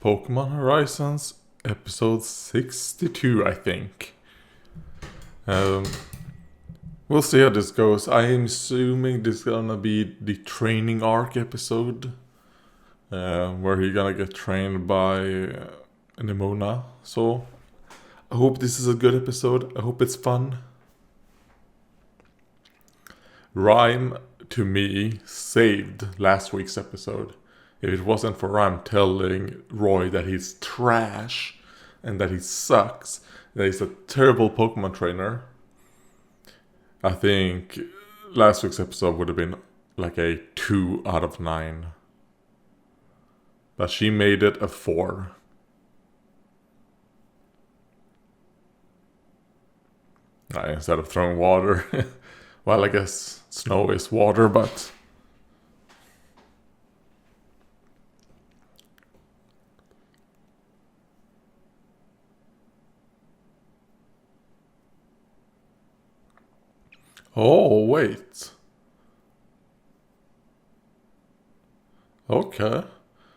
Pokemon Horizons episode 62, I think. We'll see how this goes. I am assuming this is gonna be the training arc episode, where you're gonna get trained by Nimona. So I hope this is a good episode. I hope it's fun. Rhyme, to me, saved last week's episode. If it wasn't for Rhyme telling Roy that he's trash and that he sucks, that he's a terrible Pokemon trainer, I think last week's episode would have been like a 2 out of 9. But she made it a 4. Instead of throwing water. Well, I guess snow is water, but... Oh, wait. Okay.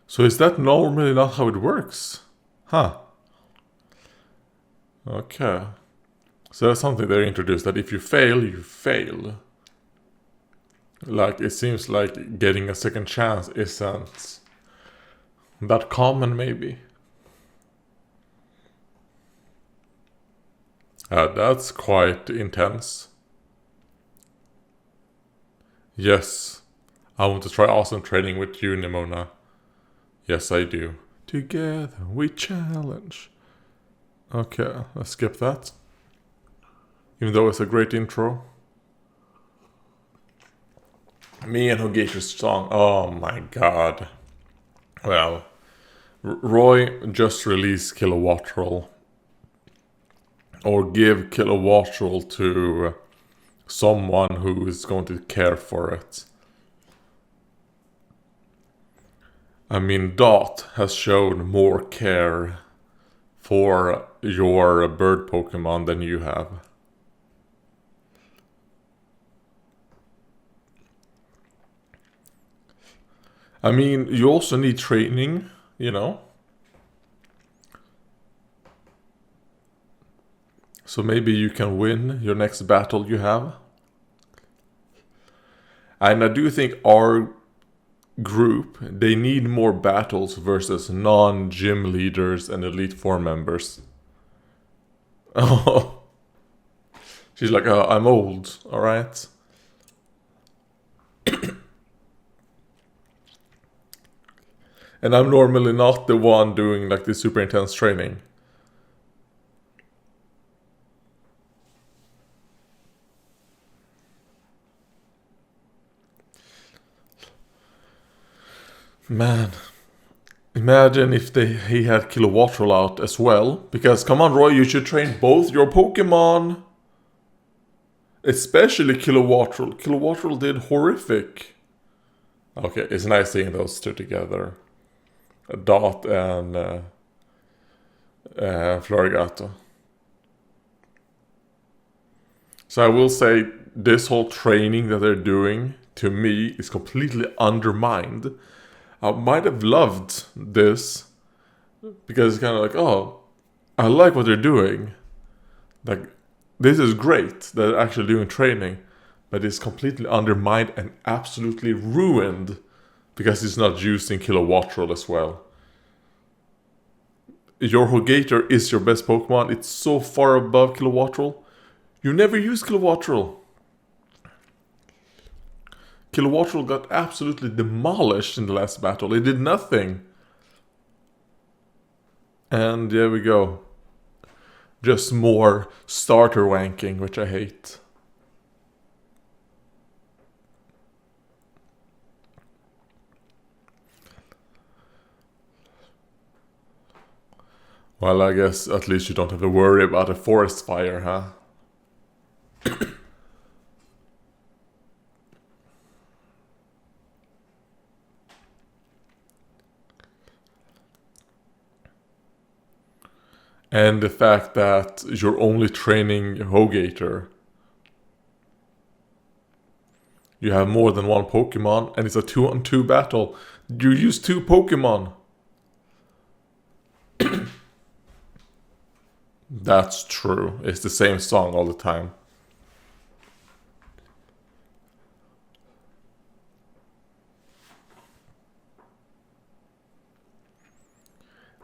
So is that normally not how it works? Huh. Okay. So that's something they introduced, that if you fail, you fail. Like, it seems like getting a second chance isn't that common, maybe. That's quite intense. Yes, I want to try awesome training with you, Nimona. Yes, I do. Together we challenge. Okay, let's skip that. Even though it's a great intro. Me and Hogator's song. Oh my god. Well, Roy just released Kilowattrel. Or give Kilowattrel to someone who is going to care for it. I mean, Dot has shown more care for your bird Pokemon than you have. I mean, you also need training, you know? So maybe you can win your next battle you have. And I do think our group, they need more battles versus non-gym leaders and Elite Four members. Oh. She's like, I'm old, alright? And I'm normally not the one doing like the super intense training. Man, imagine if he had Kilowattrel out as well. Because, come on Roy, you should train both your Pokemon. Especially Kilowattrel. Kilowattrel did horrific. Okay, it's nice seeing those two together. Dot and Florigato. So I will say, this whole training that they're doing, to me, is completely undermined. I might have loved this, because it's kind of like, oh, I like what they're doing. Like, this is great that they're actually doing training, but it's completely undermined and absolutely ruined because it's not used in Kilowattrel as well. Your Hogator is your best Pokemon. It's so far above Kilowattrel. You never use Kilowattrel. Kilowattrel got absolutely demolished in the last battle. It did nothing. And there we go. Just more starter wanking, which I hate. Well, I guess at least you don't have to worry about a forest fire, huh? And the fact that you're only training Hogator. You have more than one Pokemon, and it's a 2-on-2 battle. You use 2 Pokemon. That's true. It's the same song all the time.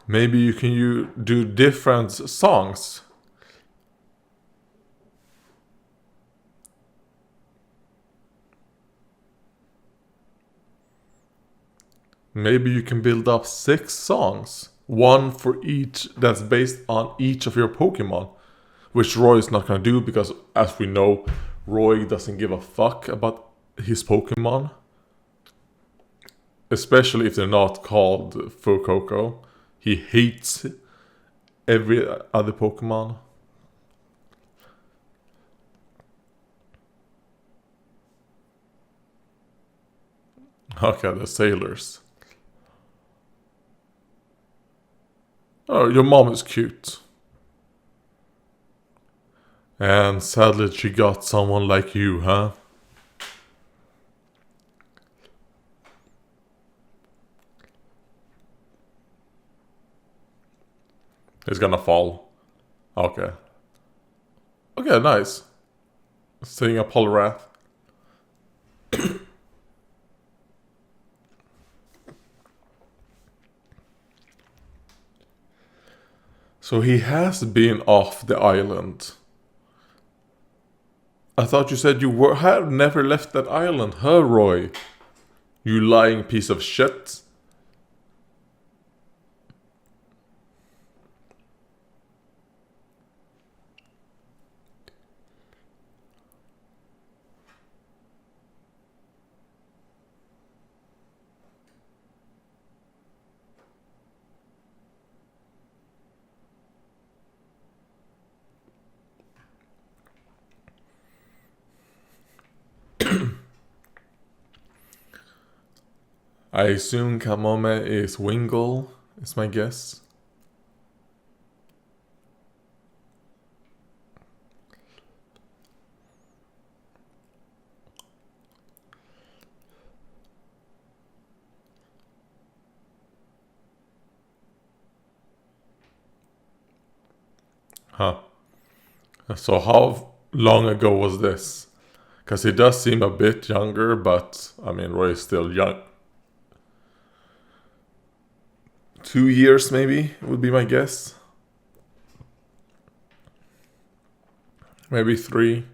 Maybe you do different songs. Maybe you can build up 6 songs. One for each that's based on each of your Pokemon. Which Roy is not gonna do because, as we know, Roy doesn't give a fuck about his Pokemon. Especially if they're not called Fuecoco. He hates every other Pokemon. Okay, the sailors. Oh, your mom is cute. And sadly she got someone like you, huh? He's gonna fall. Okay. Okay, nice. Seeing a Poliwrath. So he has been off the island. I thought you said you had never left that island, huh, Roy? You lying piece of shit. I assume Kamome is Wingull, is my guess. Huh. So how long ago was this? Because he does seem a bit younger, but I mean, Roy is still young. 2 years maybe would be my guess. Maybe 3.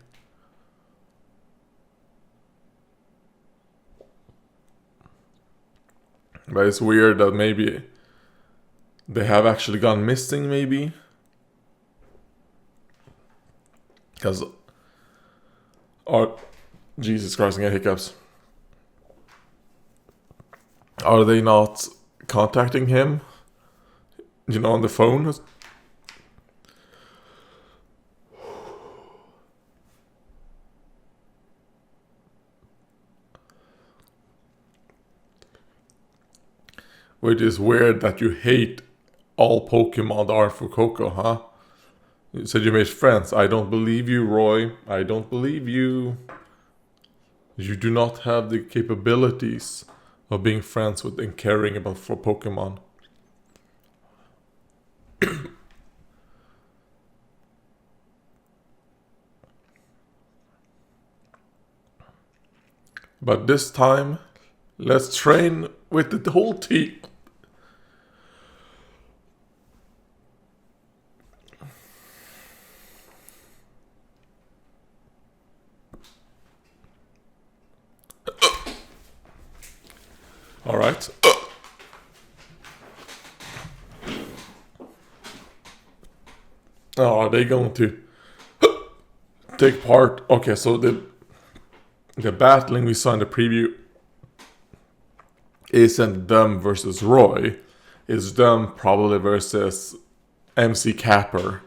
But it's weird that maybe they have actually gone missing, maybe. Because... Oh, Jesus Christ, I get hiccups. Are they not contacting him? You know, on the phone? Which is weird that you hate all Pokemon that are for Coco, huh? You said you made friends. I don't believe you, Roy. I don't believe you. You do not have the capabilities of being friends with and caring about for Pokemon. But this time, let's train with the whole team. Alright. Oh, are they going to take part? Okay, so the battling we saw in the preview isn't them versus Roy. It's them probably versus MC Capper.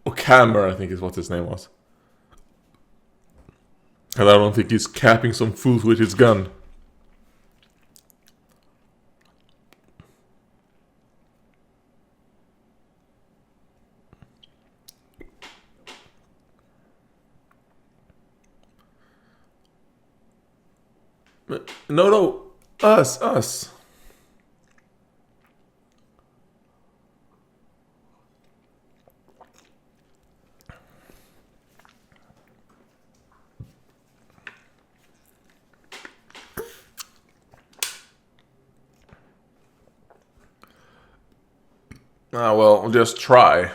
Or Cammer, I think is what his name was. And I don't think he's capping some fools with his gun. No, us. Well, just try.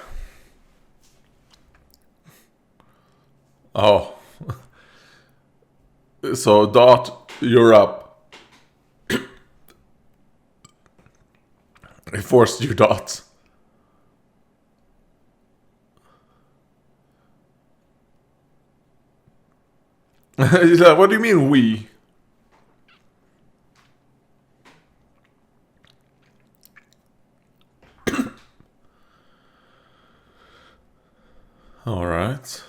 Oh, so Dot, you're up. I forced you, Dot. He's like, what do you mean we? All right.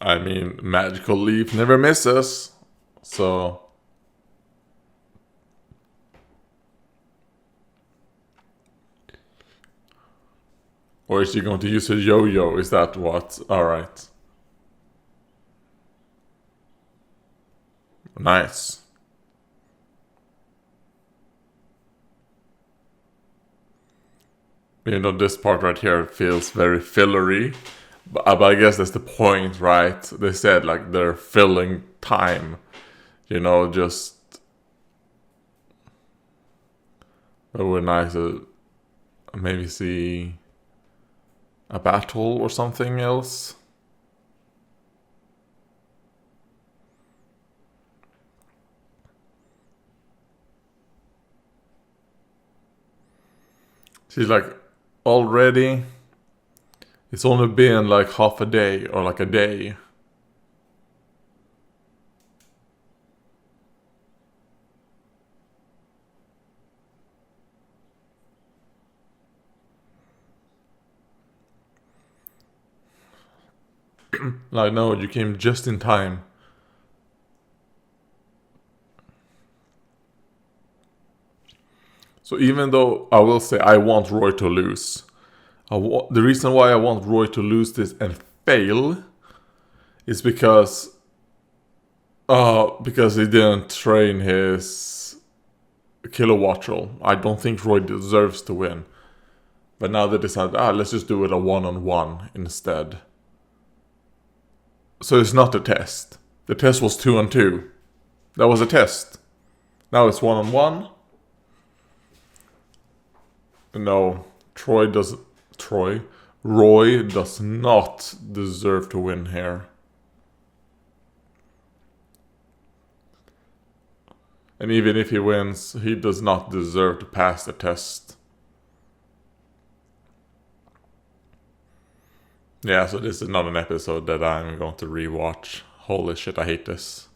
I mean, magical leaf never misses. So, or is she going to use a yo-yo? Is that what? All right. Nice. You know, this part right here feels very fillery. But I guess that's the point, right? They said, like, they're filling time. You know, just... It would nice to maybe see a battle or something else. She's like, already? It's only been like half a day or like a day. Like, no, you came just in time. So even though I will say I want Roy to lose, the reason why I want Roy to lose this and fail is because he didn't train his Kilowattrel. I don't think Roy deserves to win. But now they decided, let's just do it a one-on-one instead. So it's not a test. The test was 2-on-2. That was a test. Now it's one-on-one. No, Roy does not deserve to win here. And even if he wins, he does not deserve to pass the test. Yeah, so this is not an episode that I'm going to rewatch. Holy shit, I hate this.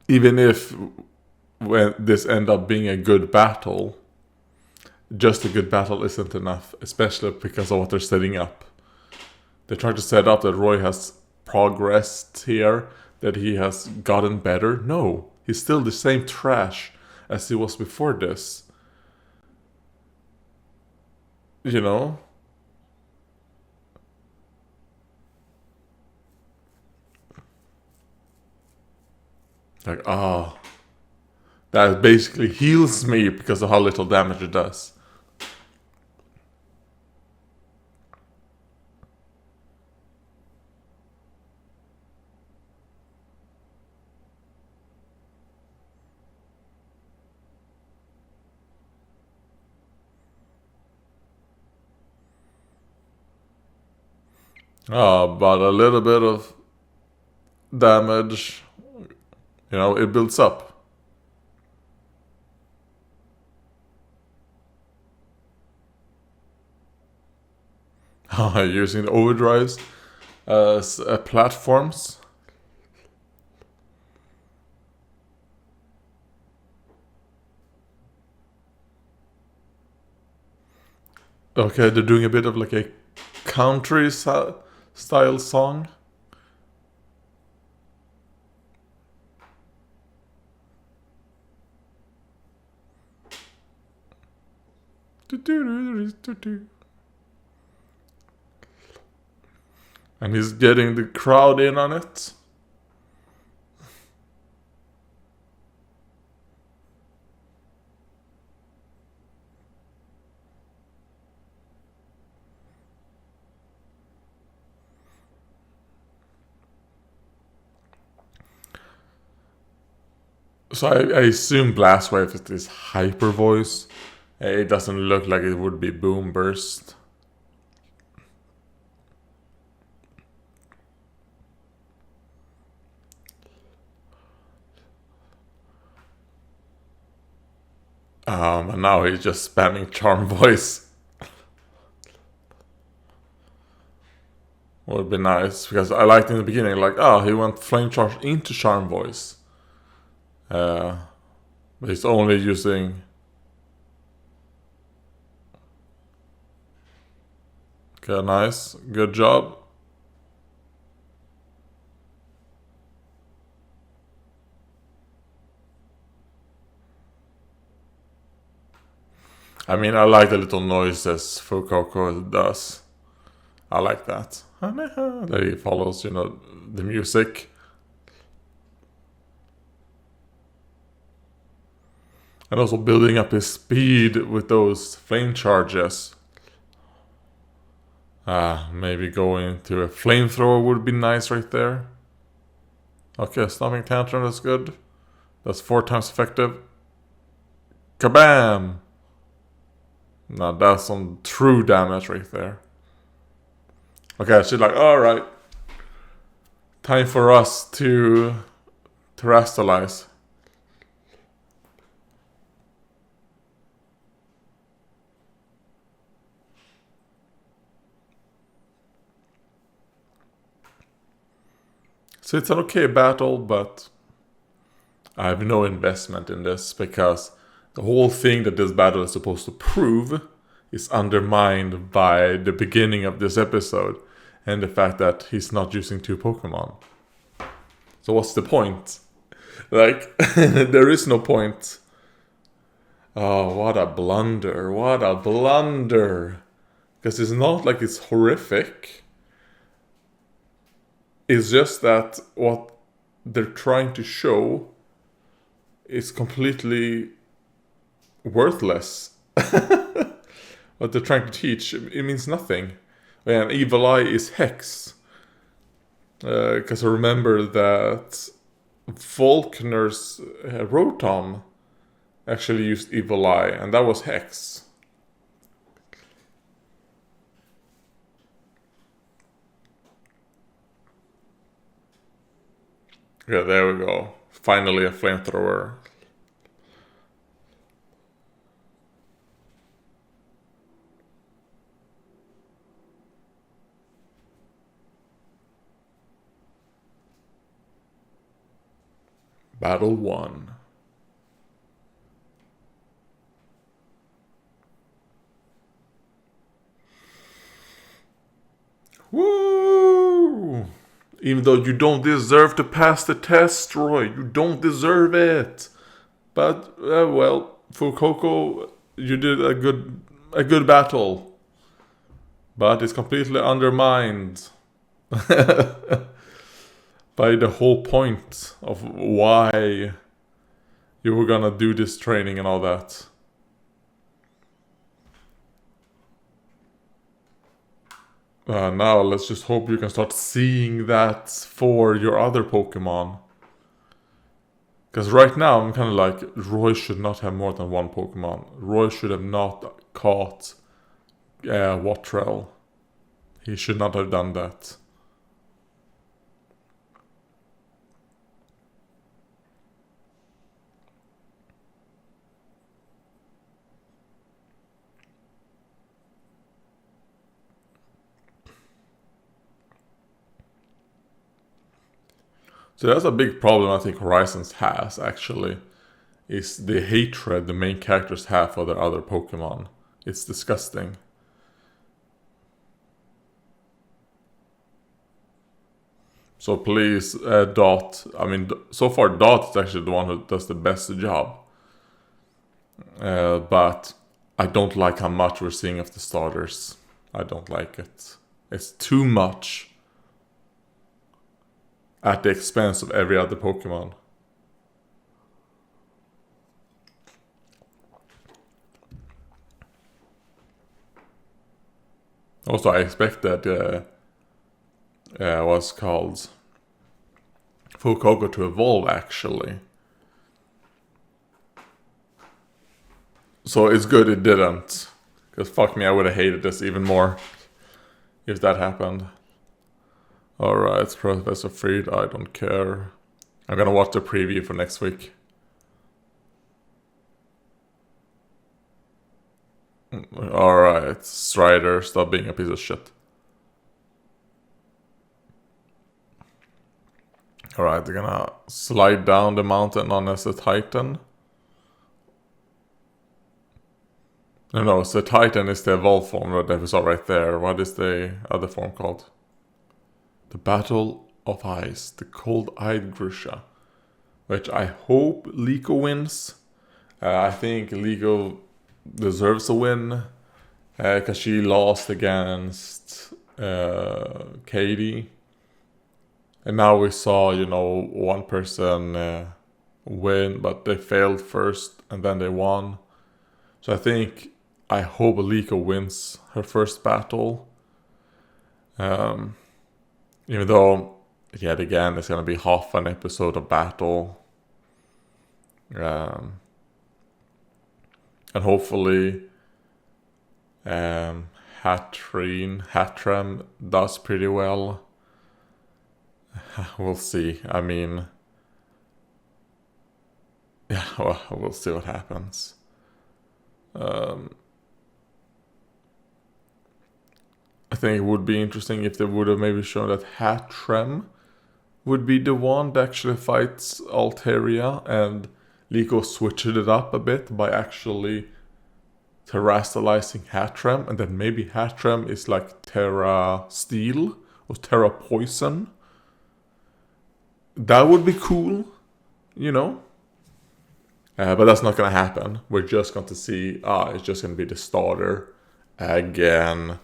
Even if when this end up being a good battle, just a good battle isn't enough, especially because of what they're setting up. They try to set up that Roy has progressed here, that he has gotten better. No, he's still the same trash as he was before this. You know? Like, that basically heals me because of how little damage it does. But a little bit of damage, it builds up. Using the overdrives as platforms. Okay, they're doing a bit of like a country style song. And he's getting the crowd in on it. So I assume Blast Wave is this hyper voice. It doesn't look like it would be Boom Burst. And now he's just spamming Charm Voice. Would be nice, because I liked in the beginning, like, oh, he went Flame Charge into Charm Voice. But he's only using... Okay, nice. Good job. I mean, I like the little noises Fuecoco does. I like that. That he follows, the music. And also building up his speed with those flame charges. Maybe going to a flamethrower would be nice right there. Okay, Stomping Tantrum, that's good. That's 4 times effective. Kabam! Now that's some true damage right there. Okay, she's like, alright. Time for us to terrestrialize. So it's an okay battle, but I have no investment in this because the whole thing that this battle is supposed to prove is undermined by the beginning of this episode and the fact that he's not using 2 Pokemon. So what's the point? Like, there is no point. Oh, what a blunder. What a blunder. Because it's not like it's horrific. It's just that what they're trying to show is completely worthless. What they're trying to teach, it means nothing. And Evil Eye is Hex. Because I remember that Volkner's Rotom actually used Evil Eye, and that was Hex. Yeah, there we go. Finally a flamethrower. Battle 1. Woo! Even though you don't deserve to pass the test, Roy. You don't deserve it. But, well, Fuecoco, you did a good battle. But it's completely undermined by the whole point of why you were gonna do this training and all that. Now let's just hope you can start seeing that for your other Pokemon. Because right now I'm kind of like, Roy should not have more than 1 Pokemon. Roy should have not caught Wattrel. He should not have done that. So that's a big problem I think Horizons has, actually. Is the hatred the main characters have for their other Pokemon. It's disgusting. So please, Dot. I mean, so far Dot is actually the one who does the best job. But I don't like how much we're seeing of the starters. I don't like it. It's too much. At the expense of every other Pokemon. Also, I expect that what's called Fuecoco to evolve, actually. So it's good it didn't. Because fuck me, I would have hated this even more if that happened. Alright, Professor Freed, I don't care. I'm gonna watch the preview for next week. Alright, Strider, stop being a piece of shit. Alright, they're gonna slide down the mountain on as a Titan. No, so Titan is the evolved form that we saw right there. What is the other form called? The Battle of Ice, the Cold-Eyed Grusha. Which I hope Liko wins. I think Liko deserves a win. Because she lost against Katie. And now we saw, one person win, but they failed first and then they won. So I hope Liko wins her first battle. Even though, yet again, it's going to be half an episode of battle. And hopefully Hatrem does pretty well. We'll see. I mean, yeah, well, we'll see what happens. I think it would be interesting if they would have maybe shown that Hatrem would be the one that actually fights Altaria, and Liko switched it up a bit by actually terastallizing Hatrem, and then maybe Hatrem is like Terra Steel or Terra Poison. That would be cool, but that's not gonna happen. We're just going to see, it's just gonna be the starter again.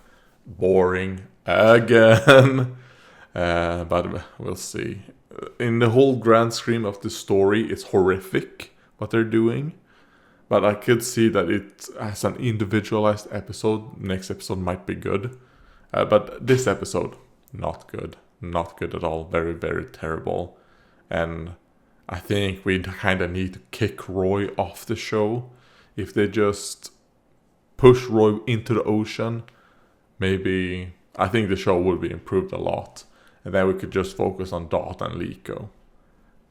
Boring again. But we'll see. In the whole grand scheme of the story, it's horrific what they're doing. But I could see that it as an individualized episode, next episode might be good. But this episode, not good. Not good at all. Very, very terrible. And I think we kind of need to kick Roy off the show. If they just push Roy into the ocean, maybe I think the show would be improved a lot. And then we could just focus on Dot and Liko.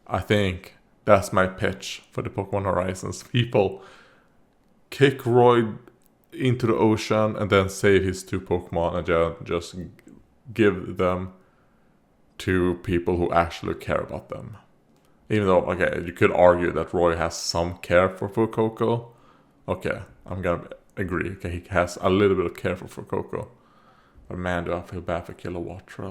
I think that's my pitch for the Pokemon Horizons. People, kick Roy into the ocean and then save his two Pokemon and just give them to people who actually care about them. Even though, okay, you could argue that Roy has some care for Fuecoco. Okay, I'm gonna agree. Okay, he has a little bit of care for Fuecoco. But man, do I feel bad for Kilowattrel.